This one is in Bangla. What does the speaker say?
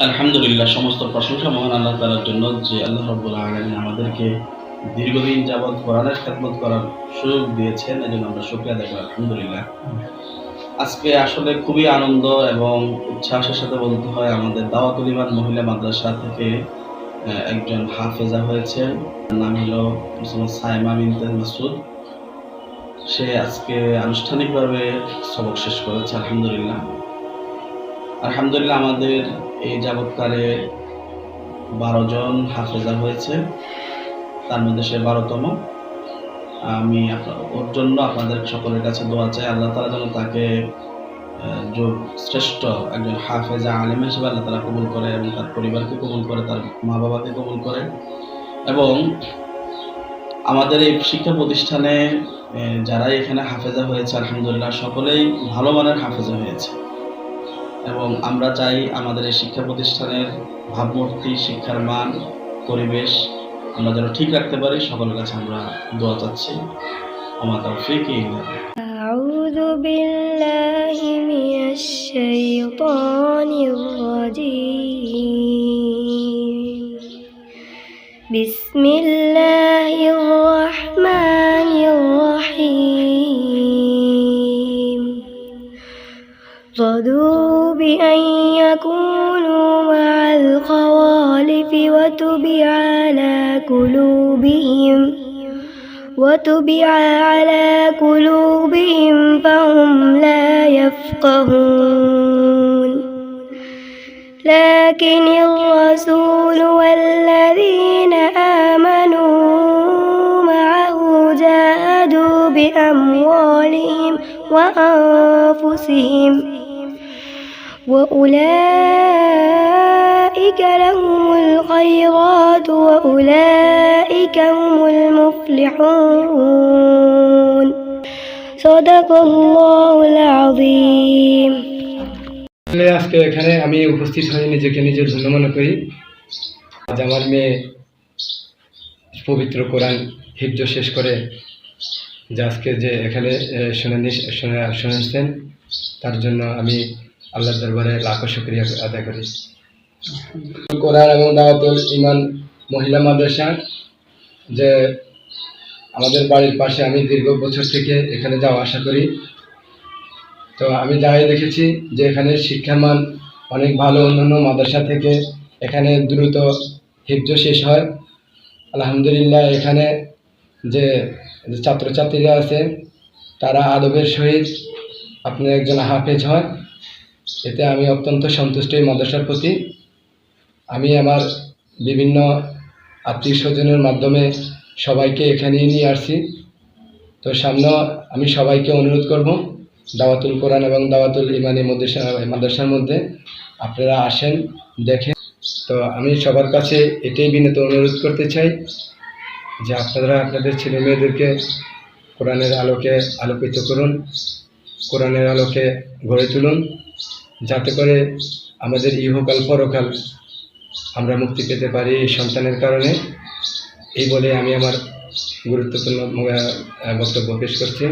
আলহামদুলিল্লাহ, সমস্ত প্রশংসা মহান আল্লাহ তাআলার জন্য যে আল্লাহ রাব্বুল আলামিন আমাদেরকে দীর্ঘদিন যাবৎ কোরআনের খেদমত করার সুযোগ দিয়েছেন। এজন্য আমরা শুকরিয়া আদায় করি আলহামদুলিল্লাহ। আজকে আসলে খুবই আনন্দ এবং উচ্ছ্বাসের সাথে বলতে হয়, আমাদের দাওয়াতুল ঈমান মহিলা মাদ্রাসা থেকে একজন হাফেজা হয়েছেন। তার নাম হলো মুসম্মদ সাইমা বিনতে মাসুদ। সে আজকে আনুষ্ঠানিকভাবে সবক শেষ করেছে আলহামদুলিল্লাহ। আলহামদুলিল্লাহ, আমাদের এই যাবৎকালে 12 জন হাফেজা হয়েছে, তার মধ্যে সে 12তম। আমি ওর জন্য আপনাদের সকলের কাছে দোয়া চাই, আল্লাহ তাআলা যেন তাকে শ্রেষ্ঠ একজন হাফেজা আলেম হিসেবে আল্লাহ তাআলা কবুল করে এবং তার পরিবারকে কবুল করে, তার মা বাবাকে কবুল করে। এবং আমাদের এই শিক্ষা প্রতিষ্ঠানে যারাই এখানে হাফেজা হয়েছে আলহামদুলিল্লাহ সকলেই ভালো মানের হাফেজা হয়েছে। এবং আমরা চাই আমাদের এই শিক্ষা প্রতিষ্ঠানের ভাবমূর্তি, শিক্ষার মান, পরিবেশ আমরা যেন ঠিক রাখতে পারি। সকলের কাছে আমরা দোয়া চাচ্ছি। ওমা তাওফীক ইল্লা বিল্লাহ। আউযু বিল্লাহি মিনাশ শাইতানির রাজীম। বিসমিল্লাহির রাহমানির রাহিম। رضوا بأن يكونوا مع الخوالف وطبع على قلوبهم فهم لا يفقهون. لكن الرسول والذين آمنوا معه جاهدوا بأموالهم وأنفسهم وأولئك لهم الخيرات وأولئك هم المفلحون. صدق الله العظيم. আজকে এখানে আমি উপস্থিত হয়ে নিজেকে নিজের ধন্য মনে করি। আজ আমার মেয়ে পবিত্র কোরআন হিফজ শেষ করে যে আজকে যে এখানে শুনেছেন, তার জন্য আমি আল্লাহর দরবারে লাখো শুকরিয়া আদায় করি। কোরআন এবং দাওয়াতুল ঈমান মহিলা মাদ্রাসা যে আমাদের বাড়ির পাশে, আমি দীর্ঘ বছর থেকে এখানে যাওয়া আসা করি। তো আমি যাই দেখেছি যে এখানে শিক্ষার মান অনেক ভালো। অন্যান্য মাদ্রাসা থেকে এখানে দ্রুত হিফজ শেষ হয় আলহামদুলিল্লাহ। এখানে যে ছাত্রছাত্রীরা আছে তারা আদবের সহিত আপনি একজন হাফেজ হয়, এতে আমি অত্যন্ত সন্তুষ্ট এই মাদ্রাসার প্রতি। আমি আমার বিভিন্ন আত্মীয় স্বজনের মাধ্যমে সবাইকে এখানে নিয়ে আসছি। তো সামনেও আমি সবাইকে অনুরোধ করব, দাওয়াতুল কোরআন এবং দাওয়াতুল ঈমান মাদ্রাসার মধ্যে আপনারা আসেন, দেখেন। তো আমি সবার কাছে এটাই বিনীত অনুরোধ করতে চাই যে আপনারা আপনাদের ছেলে মেয়েদেরকে কোরআনের আলোকে আলোকিত করুন, কোরআনের আলোকে গড়ে তুলুন, যাতে করে আমাদের ইহকাল পরকাল আমরা মুক্তি পেতে পারি এই সন্তানের কারণে। এই বলে আমি আমার গুরুত্বপূর্ণ বক্তব্য পেশ করছি।